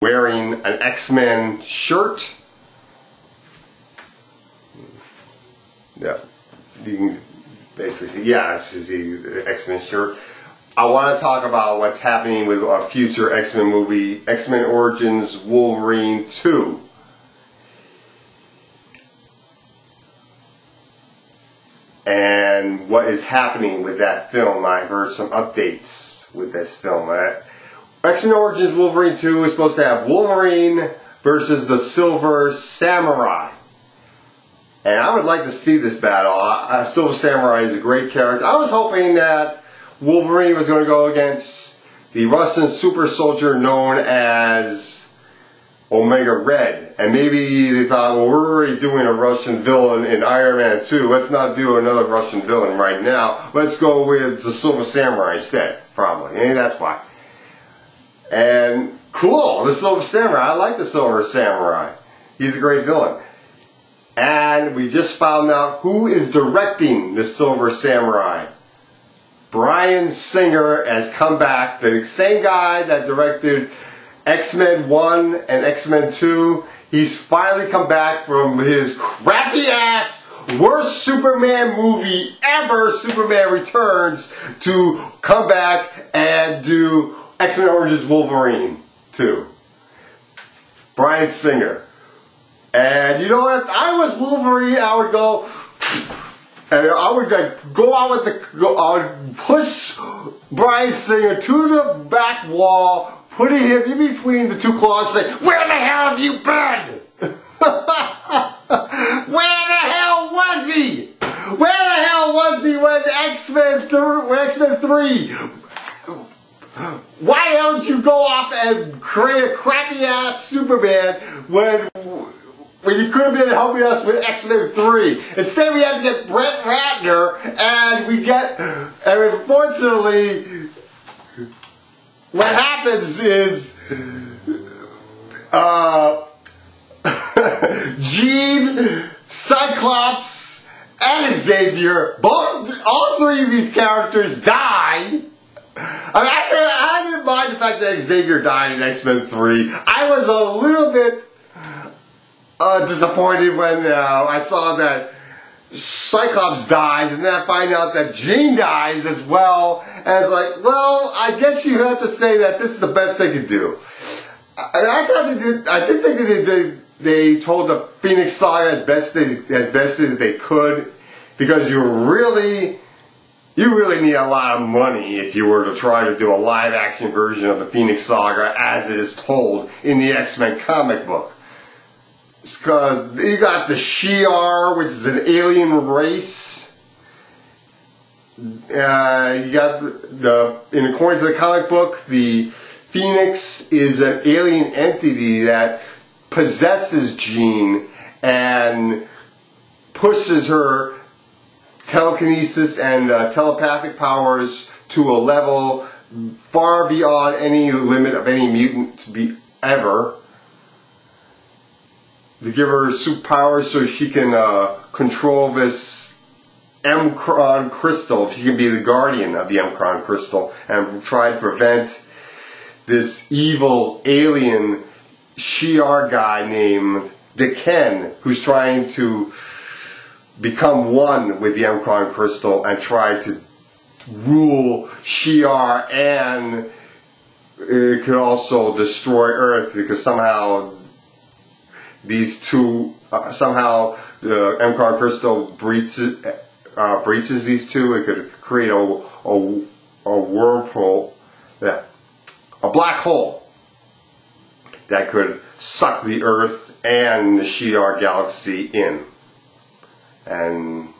wearing an X-Men shirt. Yeah, you can basically see, yeah, this is the X-Men shirt. I want to talk about what's happening with a future X-Men movie, Xmen Orgins Wolverine 2. And what is happening with that film. I've heard some updates with this film. Xmen Orgins Wolverine 2 is supposed to have Wolverine versus the Silver Samurai. And I would like to see this battle. Silver Samurai is a great character. I was hoping that Wolverine was going to go against the Russian super soldier known as Omega Red. And maybe they thought, well, we're already doing a Russian villain in Iron Man 2. Let's not do another Russian villain right now. Let's go with the Silver Samurai instead, probably. Maybe that's why. And cool, the Silver Samurai. I like the Silver Samurai. He's a great villain. And we just found out who is directing the Silver Samurai. Bryan Singer has come back. The same guy that directed X-Men 1 and X-Men 2. He's finally come back from his crappy ass, worst Superman movie ever, Superman Returns, to come back and do Xmen Orgins Wolverine 2. Bryan Singer. And you know what? If I was Wolverine, I would go, and I would go out with I would push Bryan Singer to the back wall, putting him in between the two claws, and say, "Where the hell have you been? Where the hell was he? Where the hell was he when X-Men 3? Why don't you go off and create a crappy ass Superman when you could have been helping us with X-Men 3. Instead we had to get Brett Ratner, and unfortunately, what happens is, Jean, Cyclops, and Xavier, all three of these characters die. I didn't mind the fact that Xavier died in X-Men 3. I was a little bit disappointed when I saw that Cyclops dies, and then I find out that Jean dies as well. And it's like, well, I guess you have to say that this is the best they could do. I did think that they told the Phoenix Saga as best as they could, because you really need a lot of money if you were to try to do a live action version of the Phoenix Saga as it is told in the X-Men comic book. Because you got the Shi'ar, which is an alien race. You got according to the comic book, the Phoenix is an alien entity that possesses Jean and pushes her telekinesis and telepathic powers to a level far beyond any limit of any mutant to be ever. To give her superpowers so she can control this Mcron crystal. She can be the guardian of the Mcron crystal and try to prevent this evil alien Shi'ar guy named Deken, who's trying to become one with the Mcron crystal and try to rule Shi'ar, and it could also destroy Earth, because somehow these two, somehow the Mcron crystal breaches these two. It could create a whirlpool, yeah, a black hole that could suck the Earth and the Shi'ar galaxy in. And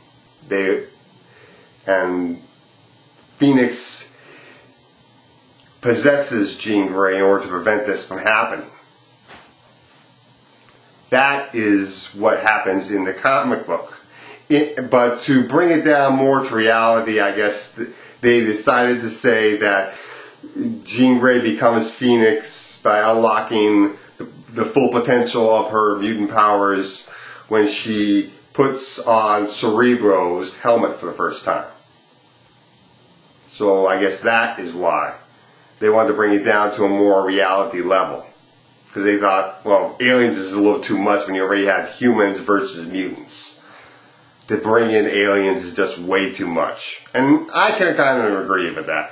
Phoenix possesses Jean Grey in order to prevent this from happening. That is what happens in the comic book. But to bring it down more to reality, I guess they decided to say that Jean Grey becomes Phoenix by unlocking the full potential of her mutant powers when she puts on Cerebro's helmet for the first time. So I guess that is why they wanted to bring it down to a more reality level. Because they thought, well, aliens is a little too much when you already have humans versus mutants. To bring in aliens is just way too much. And I can kind of agree with that.